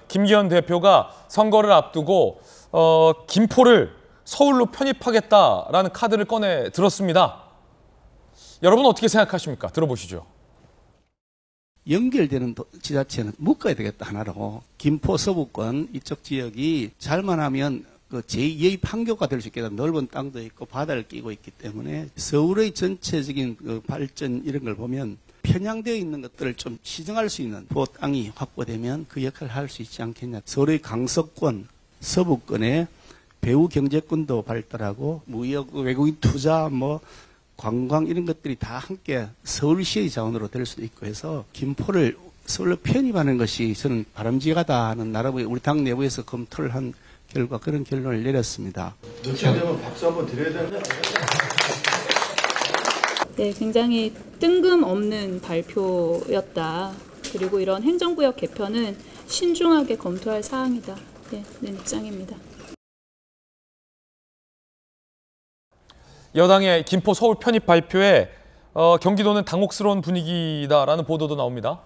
김기현 대표가 선거를 앞두고 김포를 서울로 편입하겠다라는 카드를 꺼내 들었습니다. 여러분 어떻게 생각하십니까? 들어보시죠. 연결되는 지자체는 묶어야 되겠다 하나로. 김포 서부권 이쪽 지역이 잘만 하면 그 제2의 판교가 될 수 있겠다. 넓은 땅도 있고 바다를 끼고 있기 때문에 서울의 전체적인 그 발전 이런 걸 보면 편향되어 있는 것들을 좀 시정할 수 있는 땅이 확보되면 그 역할을 할 수 있지 않겠냐. 서울의 강서권, 서부권에 배후 경제권도 발달하고 무역, 외국인 투자, 관광 이런 것들이 다 함께 서울시의 자원으로 될 수도 있고 해서 김포를 서울로 편입하는 것이 저는 바람직하다 하는 나라의 우리 당 내부에서 검토를 한 결과 그런 결론을 내렸습니다. 그렇게 되면 박수 한번 드려야 되는 거 아니에요? 네, 굉장히 뜬금없는 발표였다. 그리고 이런 행정구역 개편은 신중하게 검토할 사항이다. 네, 내 입장입니다. 여당의 김포 서울 편입 발표에 경기도는 당혹스러운 분위기다라는 보도도 나옵니다.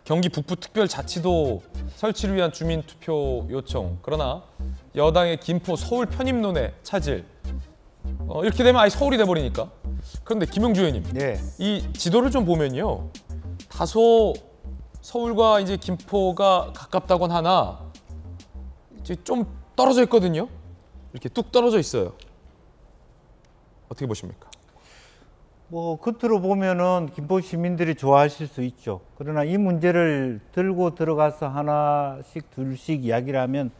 경기 북부특별자치도 설치를 위한 주민투표 요청. 그러나 여당의 김포 서울 편입론에 차질. 이렇게 되면 아예 서울이 돼버리니까. 그런데 김용주 의원님, 네. 이 지도를 좀 보면요, 다소 서울과 이제 김포가 가깝다곤 하나 이제 좀 떨어져 있거든요. 이렇게 뚝 떨어져 있어요. 어떻게 보십니까? 겉으로 보면은 김포 시민들이 좋아하실 수 있죠. 그러나 이 문제를 들고 들어가서 하나씩 둘씩 이야기를 하면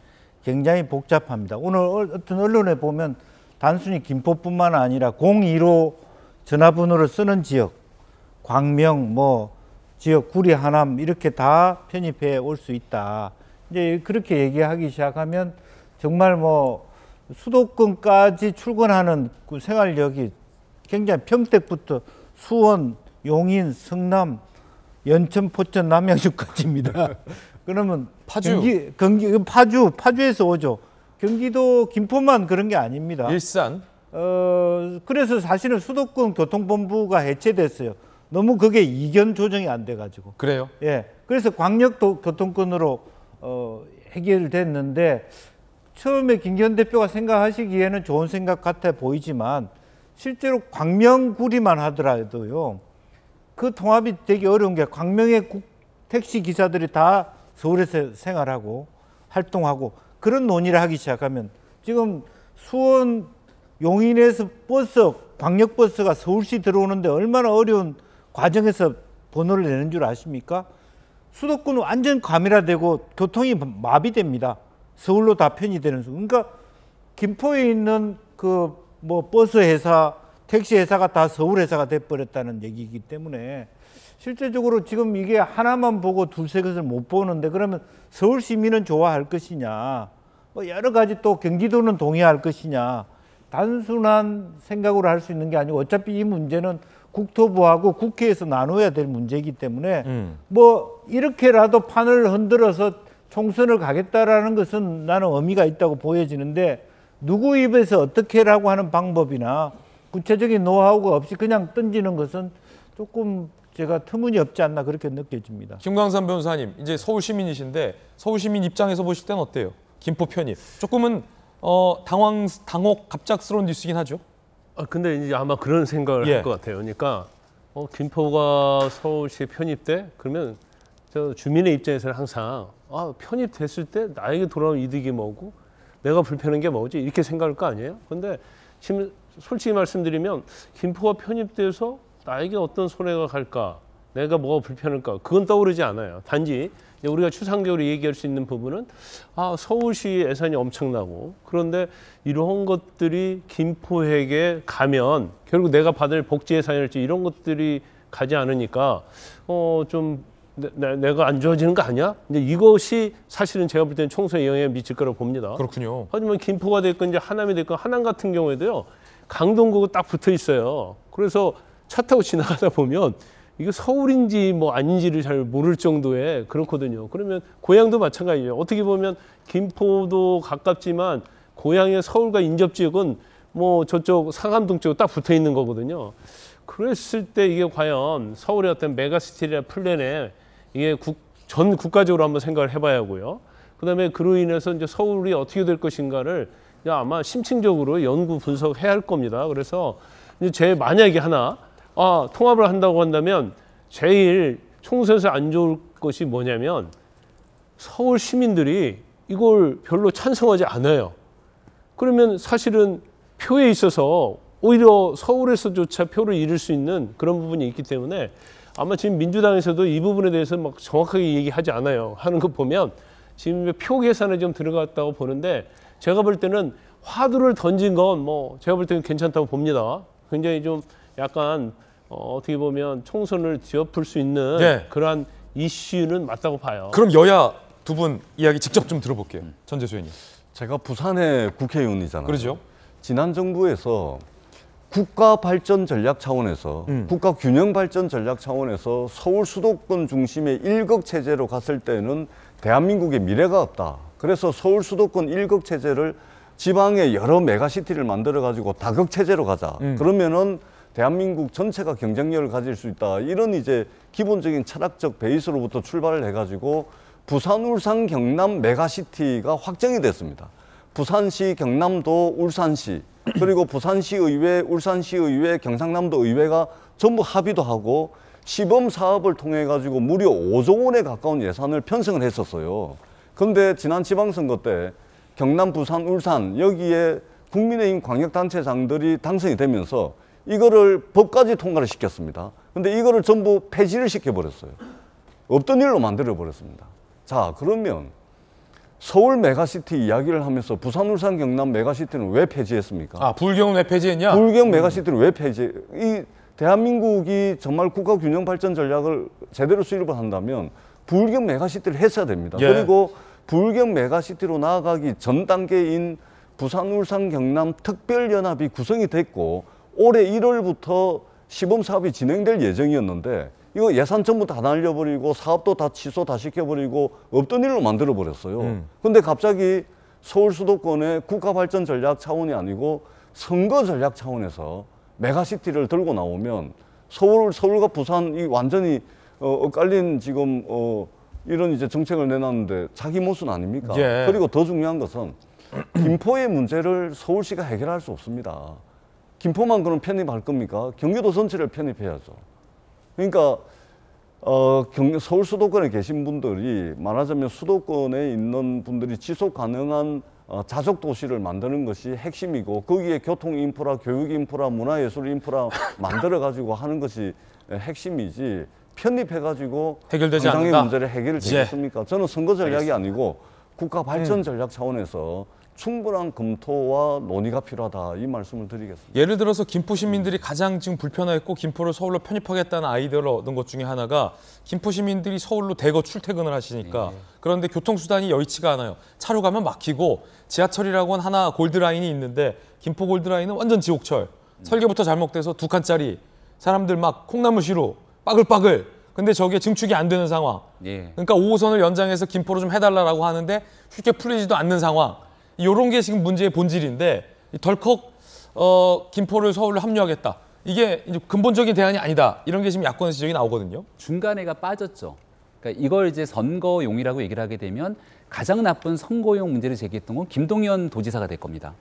굉장히 복잡합니다. 오늘 어떤 언론에 보면 단순히 김포뿐만 아니라 015 전화번호를 쓰는 지역, 광명, 지역 구리, 하남 이렇게 다 편입해 올 수 있다. 이제 그렇게 얘기하기 시작하면 정말 수도권까지 출근하는 그 생활력이 굉장히 평택부터 수원, 용인, 성남, 연천, 포천, 남양주까지입니다. 그러면 파주, 파주에서 오죠. 경기도 김포만 그런 게 아닙니다. 일산. 그래서 사실은 수도권 교통본부가 해체됐어요. 너무 그게 이견 조정이 안 돼가지고. 그래요? 예. 그래서 광역 교통권으로 해결됐는데 처음에 김기현 대표가 생각하시기에는 좋은 생각 같아 보이지만 실제로 광명구리만 하더라도요. 그 통합이 되기 어려운 게 광명의 택시 기사들이 다 서울에서 생활하고 활동하고 그런 논의를 하기 시작하면 지금 수원 용인에서 광역버스가 서울시 들어오는데 얼마나 어려운 과정에서 번호를 내는 줄 아십니까? 수도권은 완전 과밀화되고 교통이 마비됩니다. 서울로 다 편의되는 수. 그러니까 김포에 있는 버스 회사, 택시 회사가 다 서울 회사가 돼버렸다는 얘기이기 때문에 실제적으로 지금 이게 하나만 보고 둘세 것을 못 보는데 그러면 서울 시민은 좋아할 것이냐, 여러 가지 또 경기도는 동의할 것이냐, 단순한 생각으로 할 수 있는 게 아니고 어차피 이 문제는 국토부하고 국회에서 나눠야 될 문제이기 때문에 이렇게라도 판을 흔들어서 총선을 가겠다라는 것은 나는 의미가 있다고 보여지는데 누구 입에서 어떻게라고 하는 방법이나 구체적인 노하우가 없이 그냥 던지는 것은 조금 제가 터무니없지 않나 그렇게 느껴집니다. 김광삼 변호사님, 이제 서울 시민이신데 서울 시민 입장에서 보실 때는 어때요? 김포 편입. 조금은 당혹 갑작스러운 뉴스긴 하죠. 근데 이제 아마 그런 생각을 할 것 같아요. 그러니까 김포가 서울시에 편입돼? 그러면 저 주민의 입장에서는 항상 편입됐을 때 나에게 돌아온 이득이 뭐고 내가 불편한 게 뭐지? 이렇게 생각할 거 아니에요? 근데 지금 솔직히 말씀드리면 김포가 편입돼서 나에게 어떤 손해가 갈까? 내가 뭐가 불편할까? 그건 떠오르지 않아요. 단지 우리가 추상적으로 얘기할 수 있는 부분은 서울시 예산이 엄청나고 그런데 이런 것들이 김포에게 가면 결국 내가 받을 복지 예산이랄지 이런 것들이 가지 않으니까 좀 내가 안 좋아지는 거 아니야? 근데 이것이 사실은 제가 볼 때는 총선에 영향을 미칠 거라고 봅니다. 그렇군요. 하지만 김포가 됐건 이제 하남이 됐건 하남 같은 경우에도요. 강동구가 딱 붙어 있어요. 그래서 차 타고 지나가다 보면 이게 서울인지 아닌지를 잘 모를 정도의 그렇거든요. 그러면 고향도 마찬가지예요. 어떻게 보면 김포도 가깝지만 고향의 서울과 인접 지역은 저쪽 상암동 쪽으로 딱 붙어 있는 거거든요. 그랬을 때 이게 과연 서울의 어떤 메가시티나 플랜에 이게 전 국가적으로 한번 생각을 해봐야 하고요. 그다음에 그로 인해서 이제 서울이 어떻게 될 것인가를 이제 아마 심층적으로 연구 분석해야 할 겁니다. 그래서 이제 만약에 하나 통합을 한다고 한다면 제일 총선에서 안 좋을 것이 뭐냐면 서울 시민들이 이걸 별로 찬성하지 않아요. 그러면 사실은 표에 있어서 오히려 서울에서조차 표를 잃을 수 있는 그런 부분이 있기 때문에 아마 지금 민주당에서도 이 부분에 대해서 막 정확하게 얘기하지 않아요. 하는 거 보면 지금 표 계산에 좀 들어갔다고 보는데 제가 볼 때는 화두를 던진 건 뭐 제가 볼 때는 괜찮다고 봅니다. 굉장히 좀 약간 어떻게 보면 총선을 뒤엎을 수 있는 네. 그러한 이슈는 맞다고 봐요. 그럼 여야 두 분 이야기 직접 좀 들어볼게요. 전재수 의원님. 제가 부산의 국회의원이잖아요. 그러죠. 지난 정부에서 국가 발전 전략 차원에서 국가 균형 발전 전략 차원에서 서울 수도권 중심의 일극 체제로 갔을 때는 대한민국의 미래가 없다. 그래서 서울 수도권 일극 체제를 지방의 여러 메가시티를 만들어 가지고 다극 체제로 가자. 그러면은 대한민국 전체가 경쟁력을 가질 수 있다. 이런 이제 기본적인 철학적 베이스로부터 출발을 해 가지고 부산, 울산, 경남 메가시티가 확정이 됐습니다. 부산시, 경남도, 울산시, 그리고 부산시의회, 울산시의회, 경상남도 의회가 전부 합의도 하고 시범 사업을 통해 가지고 무려 5조 원에 가까운 예산을 편성을 했었어요. 그런데 지난 지방선거 때 경남, 부산, 울산 여기에 국민의힘 광역단체장들이 당선이 되면서 이거를 법까지 통과를 시켰습니다. 근데 이거를 전부 폐지를 시켜버렸어요. 없던 일로 만들어버렸습니다. 자, 그러면 서울 메가시티 이야기를 하면서 부산, 울산, 경남 메가시티는 왜 폐지했습니까? 불경은 왜 폐지했냐? 불경 메가시티를 왜 폐지? 이 대한민국이 정말 국가 균형 발전 전략을 제대로 수립을 한다면 불경 메가시티를 했어야 됩니다. 예. 그리고 불경 메가시티로 나아가기 전 단계인 부산, 울산, 경남 특별연합이 구성이 됐고 올해 1월부터 시범 사업이 진행될 예정이었는데 이거 예산 전부 다 날려버리고 사업도 다 취소 다 시켜버리고 없던 일로 만들어버렸어요. 근데 갑자기 서울 수도권의 국가 발전 전략 차원이 아니고 선거 전략 차원에서 메가시티를 들고 나오면 서울과 부산이 완전히 엇갈린 지금 이런 이제 정책을 내놨는데 자기 모순 아닙니까? 예. 그리고 더 중요한 것은 김포의 문제를 서울시가 해결할 수 없습니다. 김포만 그럼 편입할 겁니까? 경기도 전체를 편입해야죠. 그러니까 서울 수도권에 계신 분들이 말하자면 수도권에 있는 분들이 지속 가능한 자족 도시를 만드는 것이 핵심이고 거기에 교통 인프라, 교육 인프라, 문화예술 인프라 만들어 가지고 하는 것이 핵심이지 편입해 가지고 해결되지 당장의 않는다? 문제를 해결을 되겠습니까? 저는 선거 전략이 아니고 국가 발전 전략 차원에서 충분한 검토와 논의가 필요하다 이 말씀을 드리겠습니다. 예를 들어서 김포 시민들이 가장 지금 불편했고 김포를 서울로 편입하겠다는 아이디어를 얻은 것 중에 하나가 김포 시민들이 서울로 대거 출퇴근을 하시니까 그런데 교통수단이 여의치가 않아요. 차로 가면 막히고 지하철이라고는 하나 골드라인이 있는데 김포 골드라인은 완전 지옥철. 설계부터 잘못돼서 2칸짜리 사람들 막 콩나물시루 빠글빠글. 근데 저게 증축이 안 되는 상황. 그러니까 5호선을 연장해서 김포로 좀 해달라고 하는데 쉽게 풀리지도 않는 상황. 이런 게 지금 문제의 본질인데 덜컥 김포를 서울로 합류하겠다. 이게 이제 근본적인 대안이 아니다. 이런 게 지금 야권의 지적이 나오거든요. 중간에가 빠졌죠. 그러니까 이걸 이제 선거용이라고 얘기를 하게 되면 가장 나쁜 선거용 문제를 제기했던 건 김동연 도지사가 될 겁니다.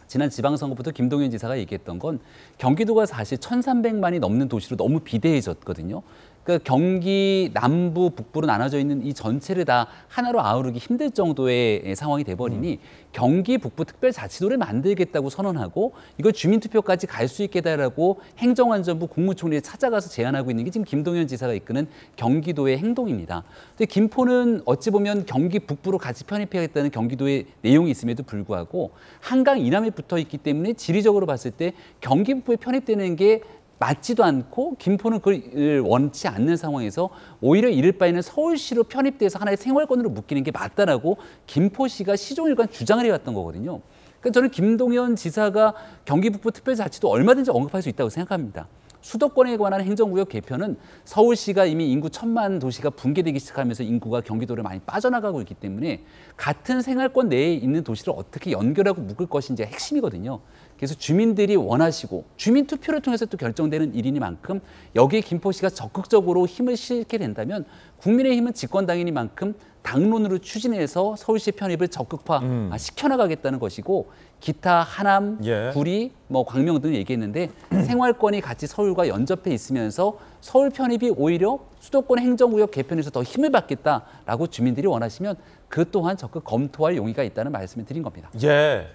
지난 지방선거부터 김동연 지사가 얘기했던 건 경기도가 사실 1,300만이 넘는 도시로 너무 비대해졌거든요. 그러니까 경기 남부, 북부로 나눠져 있는 이 전체를 다 하나로 아우르기 힘들 정도의 상황이 돼버리니 경기 북부 특별자치도를 만들겠다고 선언하고 이걸 주민투표까지 갈 수 있게 해달라고 행정안전부 국무총리를 찾아가서 제안하고 있는 게 지금 김동연 지사가 이끄는 경기도의 행동입니다. 근데 김포는 어찌 보면 경기 북부로 같이 편입해야겠다는 경기도의 내용이 있음에도 불구하고 한강 이남에 붙어 있기 때문에 지리적으로 봤을 때 경기 북부에 편입되는 게 맞지도 않고 김포는 그걸 원치 않는 상황에서 오히려 이를 바에는 서울시로 편입돼서 하나의 생활권으로 묶이는 게 맞다라고 김포시가 시종일관 주장을 해왔던 거거든요. 그러니까 저는 김동연 지사가 경기 북부 특별자치도 얼마든지 언급할 수 있다고 생각합니다. 수도권에 관한 행정구역 개편은 서울시가 이미 인구 1,000만 도시가 붕괴되기 시작하면서 인구가 경기도를 많이 빠져나가고 있기 때문에 같은 생활권 내에 있는 도시를 어떻게 연결하고 묶을 것인지가 핵심이거든요. 그래서 주민들이 원하시고 주민 투표를 통해서 또 결정되는 일이니만큼 여기에 김포시가 적극적으로 힘을 실게 된다면 국민의힘은 집권당이니만큼 당론으로 추진해서 서울시 편입을 적극화 시켜나가겠다는 것이고 기타 하남, 예. 구리, 뭐 광명 등 얘기했는데 생활권이 같이 서울과 연접해 있으면서 서울 편입이 오히려 수도권 행정구역 개편에서 더 힘을 받겠다라고 주민들이 원하시면 그 또한 적극 검토할 용의가 있다는 말씀을 드린 겁니다. 예.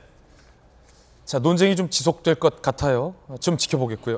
자, 논쟁이 좀 지속될 것 같아요. 좀 지켜보겠고요.